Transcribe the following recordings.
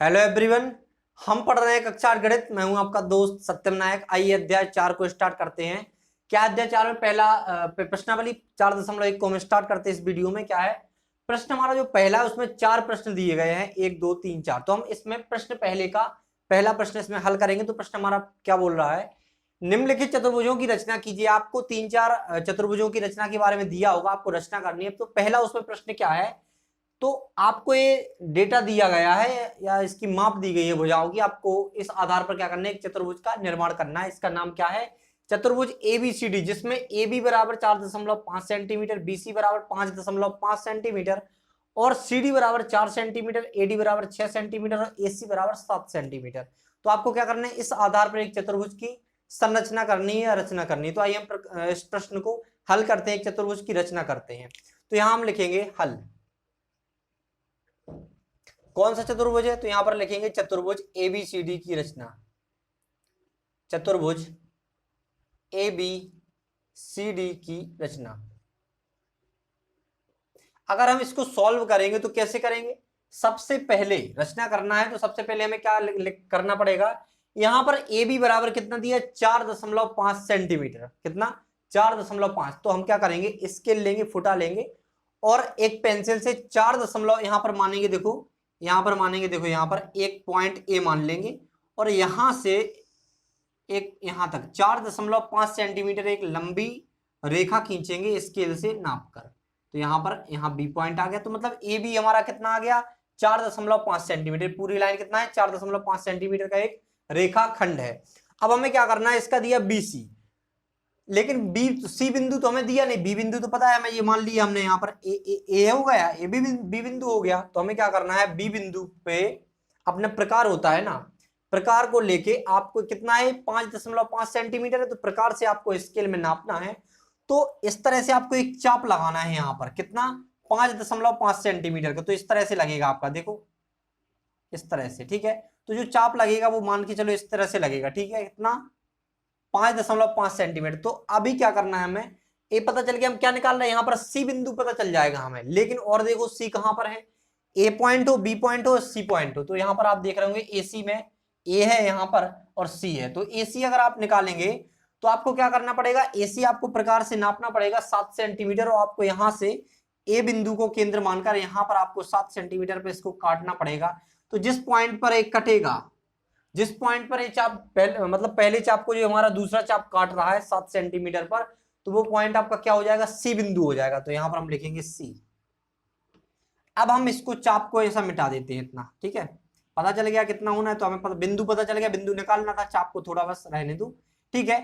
Hello everyone. हम पढ़ रहे हैं कक्षा 8 गणित। मैं हूं आपका दोस्त सत्यम नायक। आइए अध्याय 4 को स्टार्ट करते हैं। क्या अध्याय 4 में पहला प्रश्नावली 4.1 को हम स्टार्ट करते हैं। इस वीडियो में क्या है, प्रश्न हमारा जो पहला है उसमें 4 प्रश्न दिए गए हैं, 1 2 3 4। तो हम इसमें प्रश्न पहले का पहला प्रश्न इसमें हल करेंगे। तो प्रश्न हमारा क्या बोल रहा है, निम्नलिखित चतुर्भुजों की रचना कीजिए। आपको 3-4 चतुर्भुजों की रचना के बारे में दिया होगा, आपको रचना करनी है। तो पहला उसमें प्रश्न क्या है, तो आपको ये डेटा दिया गया है या इसकी माप दी गई है भुजाओं की। आपको इस आधार पर क्या करना है, एक चतुर्भुज का निर्माण करना है। इसका नाम क्या है, चतुर्भुज एबीसीडी, जिसमें ए बी बराबर 4.5 सेंटीमीटर, बीसी बराबर 5.5 सेंटीमीटर और सी डी बराबर 4 सेंटीमीटर, एडी बराबर 6 सेंटीमीटर और एसी बराबर 7 सेंटीमीटर। तो आपको क्या करना है, इस आधार पर एक चतुर्भुज की संरचना करनी है या रचना करनी है। तो आइए हम इस प्रश्न को हल करते हैं, एक चतुर्भुज की रचना करते हैं। तो यहां हम लिखेंगे हल। कौन सा चतुर्भुज है, तो यहां पर लिखेंगे चतुर्भुज एबीसीडी की रचना। चतुर्भुज एबीसीडी की रचना। अगर हम इसको सॉल्व करेंगे तो कैसे करेंगे, सबसे पहले रचना करना है तो सबसे पहले हमें क्या करना पड़ेगा, यहां पर ए बी बराबर कितना दिया, 4.5 सेंटीमीटर। कितना, 4.5। तो हम क्या करेंगे, स्केल लेंगे, फुटा लेंगे और एक पेंसिल से 4 यहां पर मानेंगे। देखो यहां पर मानेंगे, देखो यहां पर एक पॉइंट ए मान लेंगे और यहां से एक यहां तक 4.5 सेंटीमीटर एक लंबी रेखा खींचेंगे स्केल से नाप कर। तो यहां पर यहां बी पॉइंट आ गया। तो मतलब ए बी हमारा कितना आ गया, 4.5 सेंटीमीटर। पूरी लाइन कितना है, 4.5 सेंटीमीटर का एक रेखा खंड है। अब हमें क्या करना है, इसका दिया बीसी, लेकिन बी सी बिंदु तो हमें दिया नहीं, बी बिंदु तो पता है हमें, ये मान लिया हमने यहाँ पर ए हो गया, ए बी बिंदु हो गया। तो हमें क्या करना है, बी बिंदु पे अपने प्रकार होता है ना, प्रकार को लेके आपको कितना है, 5.5 सेंटीमीटर है। तो प्रकार से आपको स्केल में नापना है। तो इस तरह से आपको एक चाप लगाना है यहाँ पर, कितना, 5.5 सेंटीमीटर का। तो इस तरह से लगेगा आपका, देखो इस तरह से, ठीक है। तो जो चाप लगेगा वो मान के चलो इस तरह से लगेगा, ठीक है। कितना, 5.5 सेंटीमीटर। तो अभी क्या करना है हमें, ए पता चल गया, हम क्या निकाल रहे हैं, यहाँ पर सी बिंदु पता चल जाएगा हमें। लेकिन और देखो सी कहां पर है, ए पॉइंट हो, बी पॉइंट हो, सी पॉइंट हो। तो यहाँ पर आप देख रहे होंगे ए सी में ए है यहाँ पर और सी है। तो ए सी अगर आप निकालेंगे तो आपको क्या करना पड़ेगा, ए सी आपको प्रकार से नापना पड़ेगा 7 सेंटीमीटर और आपको यहां से ए बिंदु को केंद्र मानकर यहां पर आपको 7 सेंटीमीटर पे इसको काटना पड़ेगा। तो जिस पॉइंट पर एक कटेगा, जिस पॉइंट पर ये चाप मतलब पहले चाप को जो हमारा दूसरा चाप काट रहा है 7 सेंटीमीटर पर, तो वो पॉइंट आपका क्या हो जाएगा, सी बिंदु हो जाएगा। तो यहां पर हम लिखेंगे सी। अब हम इसको चाप को ऐसा मिटा देते हैं इतना, ठीक है। पता चल गया कितना होना है, तो हमें बिंदु पता चल गया, बिंदु निकालना था, चाप को थोड़ा बस रहने दो, ठीक है।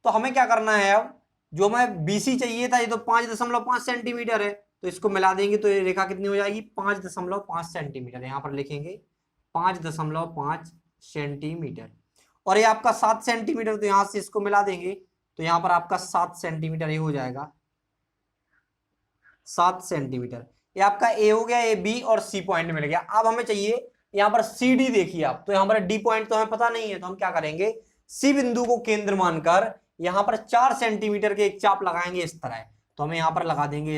तो हमें क्या करना है, अब जो हमें बीसी चाहिए था, ये तो 5.5 सेंटीमीटर है। तो इसको मिला देंगे तो ये रेखा कितनी हो जाएगी, 5.5 सेंटीमीटर। यहां पर लिखेंगे 5.5 सेंटीमीटर और ये आपका 7 सेंटीमीटर। तो यहां से इसको मिला देंगे तो यहां पर आपका 7 सेंटीमीटर ये हो जाएगा, 7 सेंटीमीटर। ये आपका ए हो गया, ए बी और सी पॉइंट मिल गया। अब हमें चाहिए यहां पर सी डी, देखिए आप, तो यहां पर डी पॉइंट तो हमें पता नहीं है। तो हम क्या करेंगे, सी बिंदु को केंद्र मानकर यहां पर 4 सेंटीमीटर के एक चाप लगाएंगे इस तरह। तो हमें यहां पर लगा देंगे,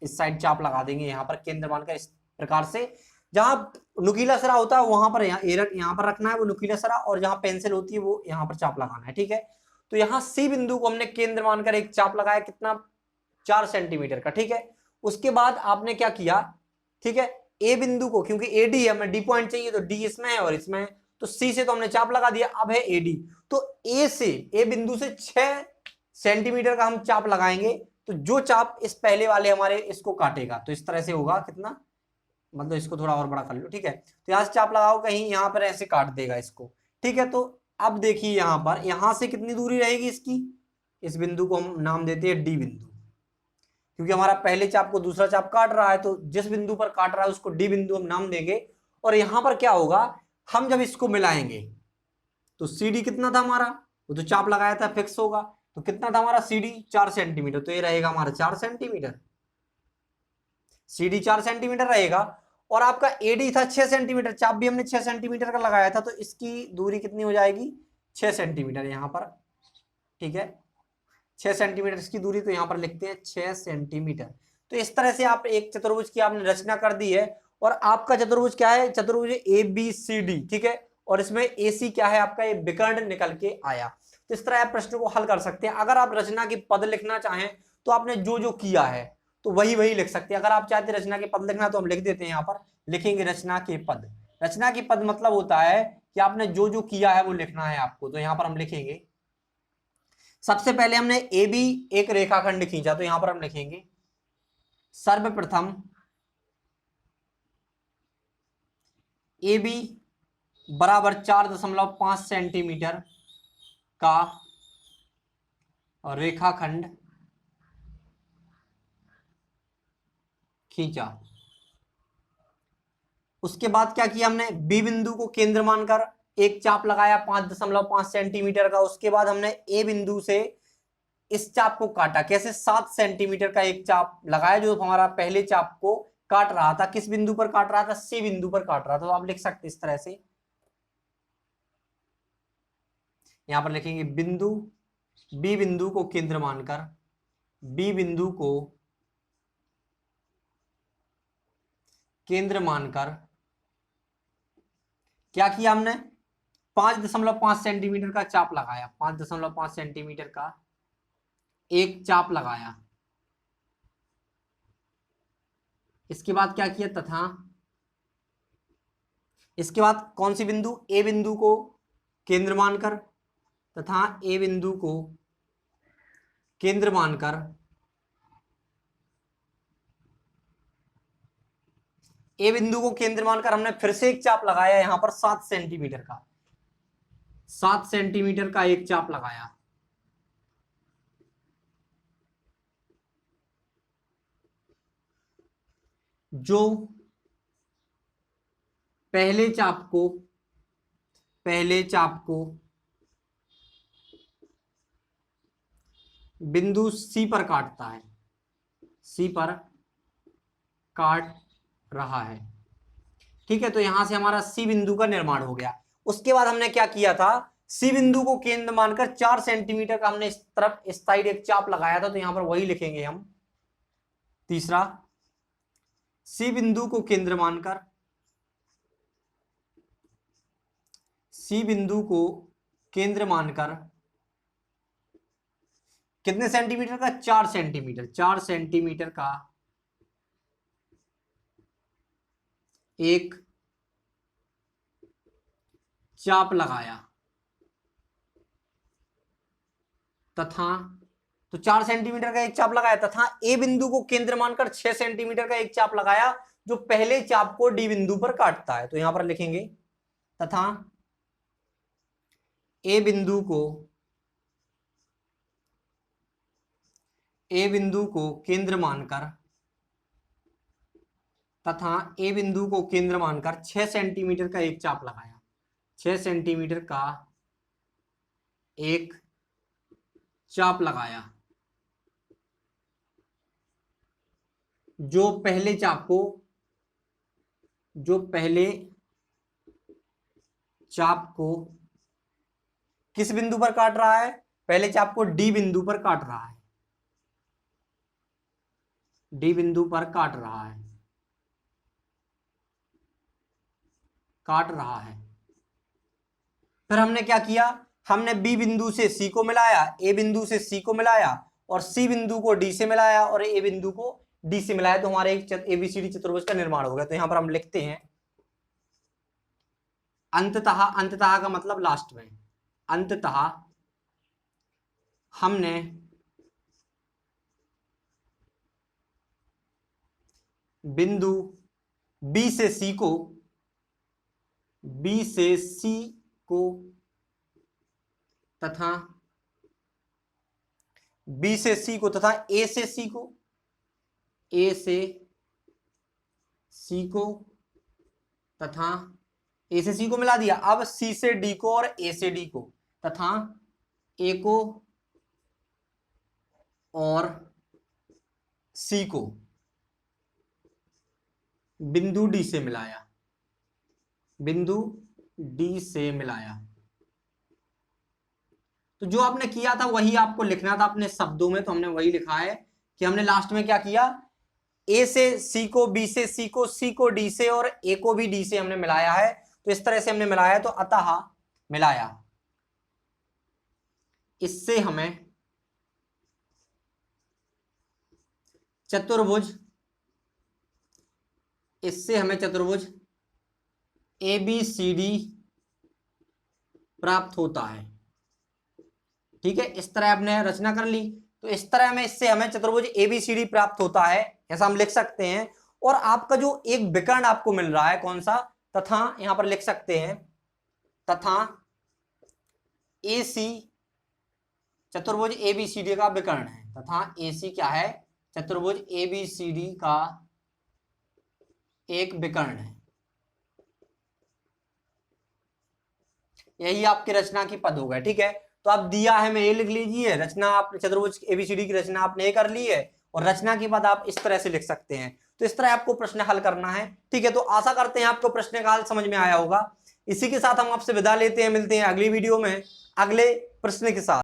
इस साइड चाप लगा देंगे यहां पर केंद्र मानकर इस प्रकार से। जहां नुकीला सिरा होता है वहां पर यहाँ पर रखना है वो नुकीला सिरा, और जहां पेंसिल होती है वो यहाँ पर चाप लगाना है, ठीक है। तो यहाँ सी बिंदु को हमने केंद्र मानकर एक चाप लगाया, कितना, 4 सेंटीमीटर का, ठीक है। उसके बाद आपने क्या किया, ठीक है, ए बिंदु को, क्योंकि ए डी है, हमें डी पॉइंट चाहिए, तो डी इसमें है और इसमें है, तो सी से तो हमने चाप लगा दिया। अब है ए डी, तो ए से, ए बिंदु से 6 सेंटीमीटर का हम चाप लगाएंगे। तो जो चाप इस पहले वाले हमारे इसको काटेगा, तो इस तरह से होगा, कितना, मतलब इसको थोड़ा और बड़ा कर लो, ठीक है। तो यहां से चाप लगाओ, कहीं यहां पर ऐसे काट देगा इसको, ठीक है। तो अब देखिए यहां पर, यहां से कितनी दूरी रहेगी इसकी, इस बिंदु को हम नाम देते हैं डी बिंदु, क्योंकि हमारा पहले चाप को दूसरा चाप काट रहा है। तो जिस बिंदु पर काट रहा है उसको डी बिंदु हम नाम देंगे। और यहां पर क्या होगा, हम जब इसको मिलाएंगे तो सी डी कितना था हमारा, वो तो चाप लगाया था, फिक्स होगा। तो कितना था हमारा सी डी, 4 सेंटीमीटर। तो ये रहेगा हमारा 4 सेंटीमीटर, सी डी 4 सेंटीमीटर रहेगा। और आपका एडी था 6 सेंटीमीटर, चाप भी हमने 6 सेंटीमीटर का लगाया था। तो इसकी दूरी कितनी हो जाएगी, 6 सेंटीमीटर यहां पर, ठीक है, 6 सेंटीमीटर इसकी दूरी। तो यहां पर लिखते हैं 6 सेंटीमीटर। तो इस तरह से आप एक चतुर्भुज की आपने रचना कर दी है और आपका चतुर्भुज क्या है, चतुर्भुज ABCD, ठीक है, और इसमें AC क्या है आपका, ये विकर्ण निकल के आया। तो इस तरह आप प्रश्न को हल कर सकते हैं। अगर आप रचना के पद लिखना चाहें तो आपने जो जो किया है तो वही वही लिख सकते हैं। अगर आप चाहते हैं रचना के पद लिखना तो हम लिख देते हैं, यहाँ पर लिखेंगे रचना के पद। रचना के पद मतलब होता है कि आपने जो जो किया है वो लिखना है आपको। तो यहाँ पर हम लिखेंगे, सबसे पहले हमने AB एक रेखाखंड खींचा, तो यहाँ पर हम लिखेंगे सर्वप्रथम AB बराबर 4.5 सेंटीमीटर का रेखाखंड खींचा। उसके बाद क्या किया हमने, बी बिंदु को केंद्र मानकर एक चाप लगाया 5.5 सेंटीमीटर का। उसके बाद हमने ए बिंदु से इस चाप को काटा, कैसे, 7 सेंटीमीटर का एक चाप लगाया जो हमारा पहले चाप को काट रहा था। किस बिंदु पर काट रहा था, सी बिंदु पर काट रहा था। तो आप लिख सकते इस तरह से, यहां पर लिखेंगे बिंदु, बी बिंदु को केंद्र मानकर, बी बिंदु को केंद्र मानकर क्या किया हमने, 5.5 सेंटीमीटर का चाप लगाया, 5.5 सेंटीमीटर का एक चाप लगाया। इसके बाद क्या किया, तथा इसके बाद कौन सी बिंदु, ए बिंदु को केंद्र मानकर, तथा ए बिंदु को केंद्र मानकर ए बिंदु को केंद्र मानकर हमने फिर से एक चाप लगाया यहां पर 7 सेंटीमीटर का, 7 सेंटीमीटर का एक चाप लगाया। जो पहले चाप को बिंदु सी पर काटता है, सी पर काट रहा है, ठीक है। तो यहां से हमारा सी बिंदु का निर्माण हो गया। उसके बाद हमने क्या किया था, सी बिंदु को केंद्र मानकर 4 सेंटीमीटर का हमने इस तरफ इस साइड एक चाप लगाया था। तो यहां पर वही लिखेंगे हम, तीसरा, सी बिंदु को केंद्र मानकर, सी बिंदु को केंद्र मानकर कितने सेंटीमीटर का, 4 सेंटीमीटर, 4 सेंटीमीटर का एक चाप लगाया तथा, तो 4 सेंटीमीटर का एक चाप लगाया तथा ए बिंदु को केंद्र मानकर 6 सेंटीमीटर का एक चाप लगाया जो पहले चाप को डी बिंदु पर काटता है। तो यहां पर लिखेंगे, तथा ए बिंदु को केंद्र मानकर, तथा ए बिंदु को केंद्र मानकर 6 सेंटीमीटर का एक चाप लगाया, 6 सेंटीमीटर का एक चाप लगाया जो पहले चाप को किस बिंदु पर काट रहा है, पहले चाप को डी बिंदु पर काट रहा है, डी बिंदु पर काट रहा है। फिर हमने क्या किया, हमने बी बिंदु से सी को मिलाया, ए बिंदु से सी को मिलाया और सी बिंदु को डी से मिलाया और ए बिंदु को डी से मिलाया। तो हमारे एक एबीसीडी चतुर्भुज का निर्माण हो गया। तो यहां पर हम लिखते हैं अंततः, अंततः का मतलब लास्ट में, अंततः हमने बिंदु बी से सी को तथा बी से सी को तथा ए से सी को तथा ए से सी को मिला दिया। अब सी से डी को और ए से डी को तथा ए को और सी को बिंदु डी से मिलाया, बिंदु डी से मिलाया। तो जो आपने किया था वही आपको लिखना था अपने शब्दों में। तो हमने वही लिखा है कि हमने लास्ट में क्या किया, ए से सी को, बी से सी को, सी को डी से और ए को भी डी से हमने मिलाया है। तो इस तरह से हमने मिलाया, तो अतः मिलाया, इससे हमें चतुर्भुज, इससे हमें चतुर्भुज ABCD प्राप्त होता है। ठीक है, इस तरह आपने रचना कर ली। तो इस तरह में इससे हमें चतुर्भुज ABCD प्राप्त होता है, ऐसा हम लिख सकते हैं। और आपका जो एक विकर्ण आपको मिल रहा है कौन सा, तथा यहां पर लिख सकते हैं तथा AC चतुर्भुज ABCD का विकर्ण है, तथा AC क्या है, चतुर्भुज ABCD का एक विकर्ण है। यही आपकी रचना की पद हो गए। ठीक है, तो अब दिया है, मैं ये लिख लीजिए, रचना आपने चतुर्भुज ABCD की रचना आपने ये कर ली है, और रचना की पद आप इस तरह से लिख सकते हैं। तो इस तरह आपको प्रश्न हल करना है। ठीक है, तो आशा करते हैं आपको प्रश्न का हल समझ में आया होगा। इसी के साथ हम आपसे विदा लेते हैं, मिलते हैं अगली वीडियो में अगले प्रश्न के साथ।